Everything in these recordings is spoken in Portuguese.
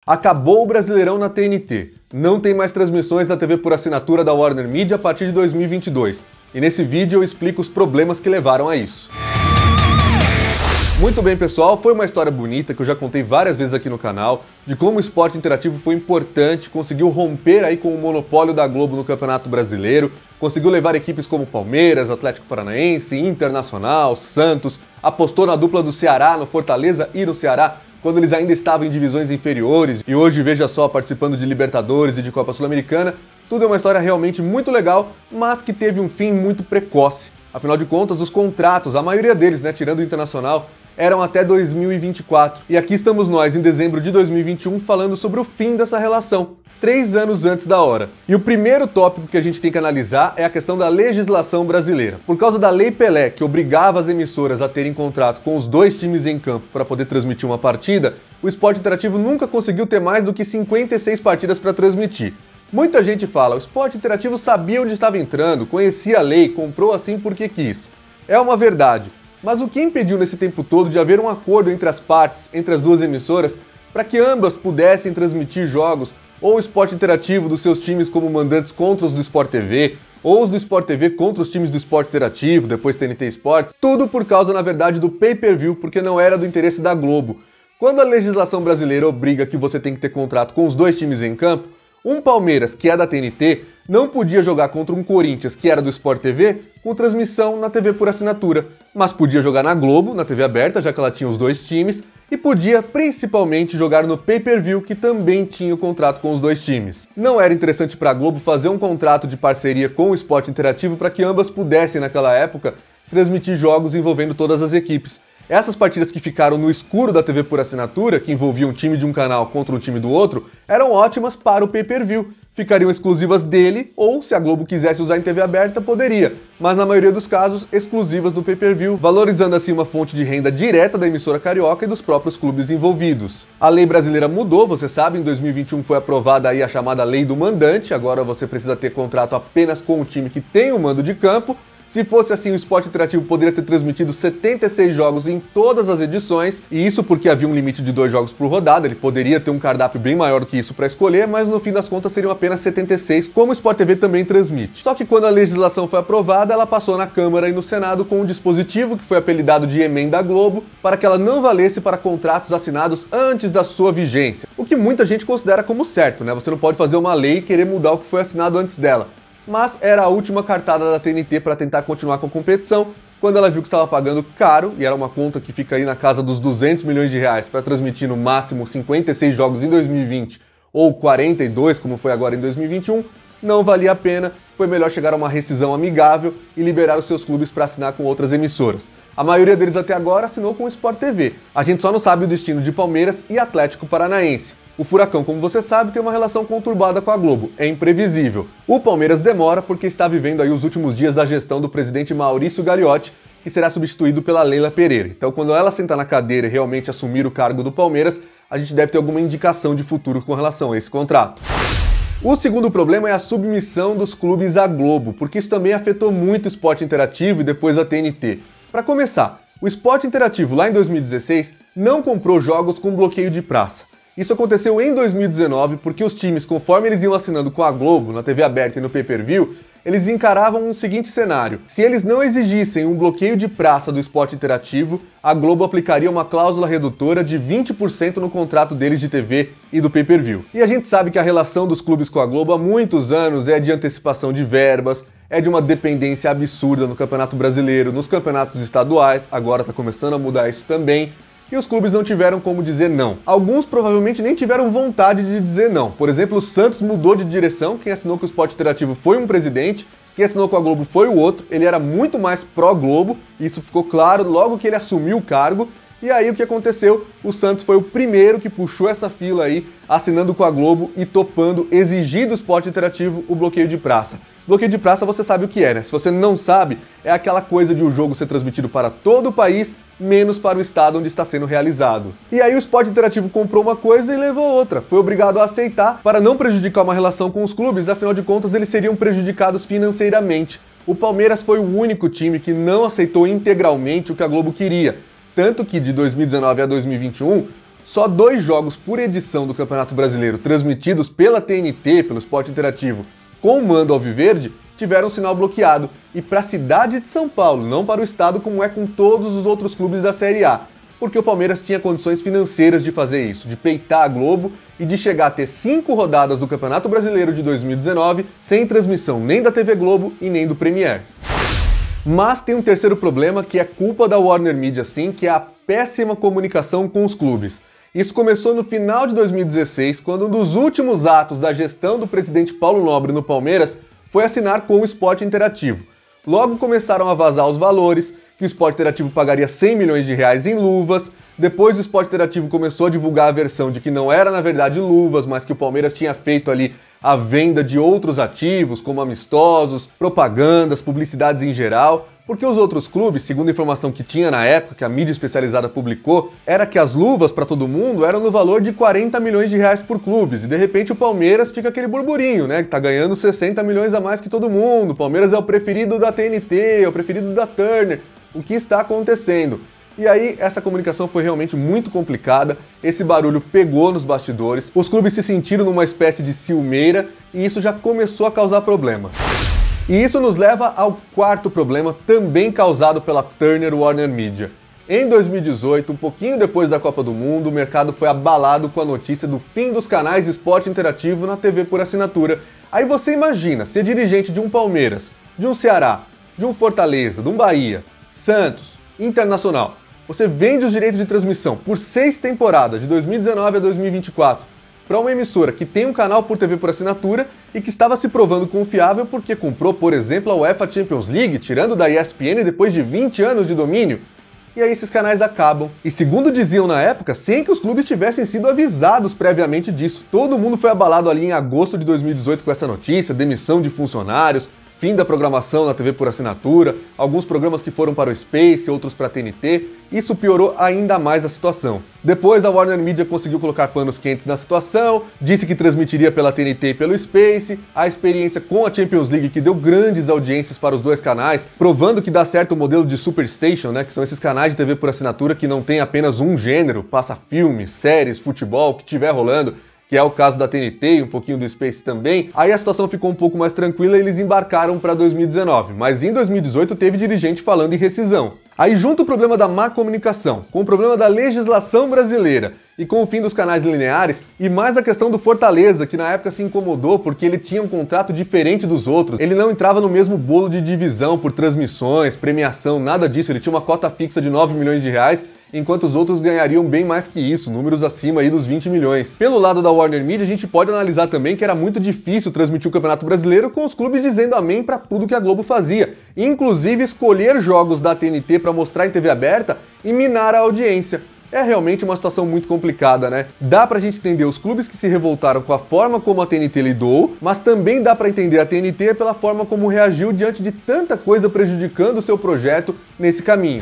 Acabou o Brasileirão na TNT. Não tem mais transmissões da TV por assinatura da Warner Media a partir de 2022. E nesse vídeo eu explico os problemas que levaram a isso. Muito bem, pessoal, foi uma história bonita que eu já contei várias vezes aqui no canal, de como o esporte interativo foi importante, conseguiu romper aí com o monopólio da Globo no Campeonato Brasileiro, conseguiu levar equipes como Palmeiras, Atlético Paranaense, Internacional, Santos, apostou na dupla do Ceará, no Fortaleza e no Ceará, quando eles ainda estavam em divisões inferiores, e hoje, veja só, participando de Libertadores e de Copa Sul-Americana. Tudo é uma história realmente muito legal, mas que teve um fim muito precoce. Afinal de contas, os contratos, a maioria deles, tirando o Internacional, eram até 2024. E aqui estamos nós, em dezembro de 2021, falando sobre o fim dessa relação, 3 anos antes da hora. E o primeiro tópico que a gente tem que analisar é a questão da legislação brasileira. Por causa da Lei Pelé, que obrigava as emissoras a terem contrato com os 2 times em campo para poder transmitir uma partida, o esporte interativo nunca conseguiu ter mais do que 56 partidas para transmitir. Muita gente fala, o esporte interativo sabia onde estava entrando, conhecia a lei, comprou assim porque quis. É uma verdade. Mas o que impediu nesse tempo todo de haver um acordo entre as partes, entre as 2 emissoras, para que ambas pudessem transmitir jogos, ou o esporte interativo dos seus times como mandantes contra os do Sport TV, ou os do Sport TV contra os times do esporte interativo, depois TNT Sports, tudo por causa, na verdade, do pay-per-view, porque não era do interesse da Globo. Quando a legislação brasileira obriga que você tem que ter contrato com os 2 times em campo, um Palmeiras, que é da TNT, não podia jogar contra um Corinthians, que era do Sport TV, com transmissão na TV por assinatura, mas podia jogar na Globo, na TV aberta, já que ela tinha os 2 times, e podia principalmente jogar no pay-per-view, que também tinha o contrato com os 2 times. Não era interessante para a Globo fazer um contrato de parceria com o esporte interativo para que ambas pudessem, naquela época, transmitir jogos envolvendo todas as equipes. Essas partidas que ficaram no escuro da TV por assinatura, que envolviam um time de um canal contra um time do outro, eram ótimas para o pay-per-view. Ficariam exclusivas dele, ou se a Globo quisesse usar em TV aberta, poderia, mas na maioria dos casos, exclusivas do pay-per-view, valorizando assim uma fonte de renda direta da emissora carioca e dos próprios clubes envolvidos. A lei brasileira mudou, você sabe, em 2021 foi aprovada aí a chamada Lei do Mandante, agora você precisa ter contrato apenas com o time que tem o mando de campo. Se fosse assim, o esporte interativo poderia ter transmitido 76 jogos em todas as edições, e isso porque havia um limite de 2 jogos por rodada, ele poderia ter um cardápio bem maior do que isso para escolher, mas no fim das contas seriam apenas 76, como o Sport TV também transmite. Só que quando a legislação foi aprovada, ela passou na Câmara e no Senado com um dispositivo que foi apelidado de Emenda Globo, para que ela não valesse para contratos assinados antes da sua vigência. O que muita gente considera como certo, Você não pode fazer uma lei e querer mudar o que foi assinado antes dela. Mas era a última cartada da TNT para tentar continuar com a competição, quando ela viu que estava pagando caro, e era uma conta que fica aí na casa dos 200 milhões de reais para transmitir no máximo 56 jogos em 2020, ou 42, como foi agora em 2021, não valia a pena, foi melhor chegar a uma rescisão amigável e liberar os seus clubes para assinar com outras emissoras. A maioria deles até agora assinou com o Sport TV, a gente só não sabe o destino de Palmeiras e Atlético Paranaense. O Furacão, como você sabe, tem uma relação conturbada com a Globo, é imprevisível. O Palmeiras demora porque está vivendo aí os últimos dias da gestão do presidente Maurício Gagliotti, que será substituído pela Leila Pereira. Então, quando ela sentar na cadeira e realmente assumir o cargo do Palmeiras, a gente deve ter alguma indicação de futuro com relação a esse contrato. O segundo problema é a submissão dos clubes à Globo, porque isso também afetou muito o esporte interativo e depois a TNT. Para começar, o esporte interativo lá em 2016 não comprou jogos com bloqueio de praça. Isso aconteceu em 2019 porque os times, conforme eles iam assinando com a Globo, na TV aberta e no pay-per-view, eles encaravam um seguinte cenário. Se eles não exigissem um bloqueio de praça do esporte interativo, a Globo aplicaria uma cláusula redutora de 20% no contrato deles de TV e do pay-per-view. E a gente sabe que a relação dos clubes com a Globo há muitos anos é de antecipação de verbas, é de uma dependência absurda no Campeonato Brasileiro, nos campeonatos estaduais, agora está começando a mudar isso também. E os clubes não tiveram como dizer não. Alguns provavelmente nem tiveram vontade de dizer não. Por exemplo, o Santos mudou de direção, quem assinou com o esporte interativo foi um presidente, quem assinou com a Globo foi o outro, ele era muito mais pró-Globo, isso ficou claro logo que ele assumiu o cargo. E aí o que aconteceu? O Santos foi o primeiro que puxou essa fila aí, assinando com a Globo e topando exigir do esporte interativo o bloqueio de praça. Bloqueio de praça você sabe o que é, Se você não sabe, é aquela coisa de o jogo ser transmitido para todo o país, menos para o estado onde está sendo realizado. E aí o esporte interativo comprou uma coisa e levou outra. Foi obrigado a aceitar para não prejudicar uma relação com os clubes, afinal de contas eles seriam prejudicados financeiramente. O Palmeiras foi o único time que não aceitou integralmente o que a Globo queria. Tanto que de 2019 a 2021, Só 2 jogos por edição do Campeonato Brasileiro transmitidos pela TNT, pelo Esporte Interativo, com o mando alviverde, tiveram o sinal bloqueado, e para a cidade de São Paulo, não para o estado como é com todos os outros clubes da Série A, porque o Palmeiras tinha condições financeiras de fazer isso, de peitar a Globo e de chegar a ter 5 rodadas do Campeonato Brasileiro de 2019 sem transmissão nem da TV Globo e nem do Premier. Mas tem um terceiro problema que é culpa da Warner Media sim, que é a péssima comunicação com os clubes. Isso começou no final de 2016, quando um dos últimos atos da gestão do presidente Paulo Nobre no Palmeiras foi assinar com o Esporte Interativo. Logo começaram a vazar os valores, que o Esporte Interativo pagaria 100 milhões de reais em luvas. Depois o Esporte Interativo começou a divulgar a versão de que não era na verdade luvas, mas que o Palmeiras tinha feito ali a venda de outros ativos, como amistosos, propagandas, publicidades em geral, porque os outros clubes, segundo a informação que tinha na época, que a mídia especializada publicou, era que as luvas para todo mundo eram no valor de 40 milhões de reais por clubes, e de repente o Palmeiras fica aquele burburinho, né, que tá ganhando 60 milhões a mais que todo mundo, o Palmeiras é o preferido da TNT, é o preferido da Turner, o que está acontecendo? E aí, essa comunicação foi realmente muito complicada, esse barulho pegou nos bastidores, os clubes se sentiram numa espécie de ciumeira e isso já começou a causar problemas. E isso nos leva ao quarto problema, também causado pela Turner Warner Media. Em 2018, um pouquinho depois da Copa do Mundo, o mercado foi abalado com a notícia do fim dos canais Esporte Interativo na TV por assinatura. Aí você imagina ser dirigente de um Palmeiras, de um Ceará, de um Fortaleza, de um Bahia, Santos, Internacional. Você vende os direitos de transmissão por 6 temporadas, de 2019 a 2024, para uma emissora que tem um canal por TV por assinatura e que estava se provando confiável porque comprou, por exemplo, a UEFA Champions League, tirando da ESPN depois de 20 anos de domínio. E aí esses canais acabam. E segundo diziam na época, sem que os clubes tivessem sido avisados previamente disso. Todo mundo foi abalado ali em agosto de 2018 com essa notícia, demissão de funcionários, fim da programação na TV por assinatura, alguns programas que foram para o Space, outros para a TNT, isso piorou ainda mais a situação. Depois a Warner Media conseguiu colocar panos quentes na situação, disse que transmitiria pela TNT e pelo Space, a experiência com a Champions League que deu grandes audiências para os 2 canais, provando que dá certo o modelo de Superstation, né, que são esses canais de TV por assinatura que não tem apenas um gênero, passa filmes, séries, futebol, o que tiver rolando, que é o caso da TNT e um pouquinho do Space também. Aí a situação ficou um pouco mais tranquila e eles embarcaram para 2019, mas em 2018 teve dirigente falando em rescisão. Aí junto o problema da má comunicação, com o problema da legislação brasileira e com o fim dos canais lineares, e mais a questão do Fortaleza, que na época se incomodou porque ele tinha um contrato diferente dos outros, ele não entrava no mesmo bolo de divisão por transmissões, premiação, nada disso, ele tinha uma cota fixa de 9 milhões de reais, enquanto os outros ganhariam bem mais que isso, números acima aí dos 20 milhões. Pelo lado da Warner Media, a gente pode analisar também que era muito difícil transmitir o Campeonato Brasileiro com os clubes dizendo amém para tudo que a Globo fazia, inclusive escolher jogos da TNT para mostrar em TV aberta e minar a audiência. É realmente uma situação muito complicada, né? Dá pra gente entender os clubes que se revoltaram com a forma como a TNT lidou, mas também dá pra entender a TNT pela forma como reagiu diante de tanta coisa prejudicando o seu projeto nesse caminho.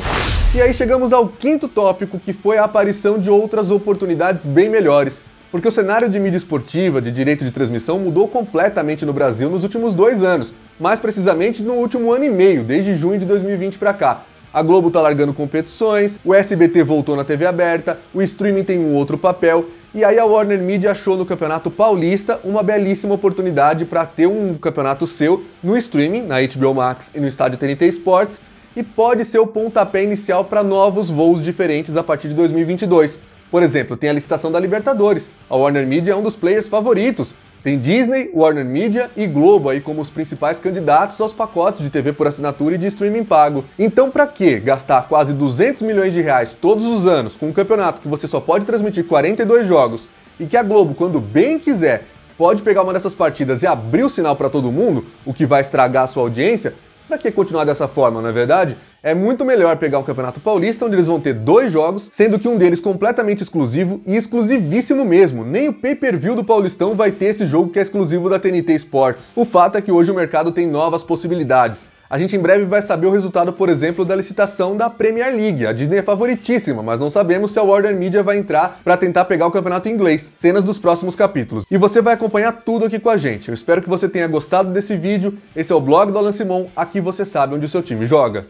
E aí chegamos ao quinto tópico, que foi a aparição de outras oportunidades bem melhores, porque o cenário de mídia esportiva, de direito de transmissão, mudou completamente no Brasil nos últimos 2 anos, mais precisamente no último ano e meio, desde junho de 2020 pra cá. A Globo tá largando competições, o SBT voltou na TV aberta, o streaming tem um outro papel, e aí a Warner Media achou no Campeonato Paulista uma belíssima oportunidade para ter um campeonato seu no streaming, na HBO Max e no estádio TNT Sports, e pode ser o pontapé inicial para novos voos diferentes a partir de 2022. Por exemplo, tem a licitação da Libertadores, a Warner Media é um dos players favoritos. Tem Disney, Warner Media e Globo aí como os principais candidatos aos pacotes de TV por assinatura e de streaming pago. Então pra que gastar quase 200 milhões de reais todos os anos com um campeonato que você só pode transmitir 42 jogos e que a Globo, quando bem quiser, pode pegar uma dessas partidas e abrir o sinal para todo mundo, o que vai estragar a sua audiência? Pra que continuar dessa forma, não é verdade? É muito melhor pegar um Campeonato Paulista onde eles vão ter 2 jogos, sendo que um deles completamente exclusivo e exclusivíssimo mesmo. Nem o pay-per-view do Paulistão vai ter esse jogo que é exclusivo da TNT Sports. O fato é que hoje o mercado tem novas possibilidades. A gente em breve vai saber o resultado, por exemplo, da licitação da Premier League. A Disney é favoritíssima, mas não sabemos se a Warner Media vai entrar para tentar pegar o campeonato inglês. Cenas dos próximos capítulos. E você vai acompanhar tudo aqui com a gente. Eu espero que você tenha gostado desse vídeo. Esse é o blog do Alan Simon. Aqui você sabe onde o seu time joga.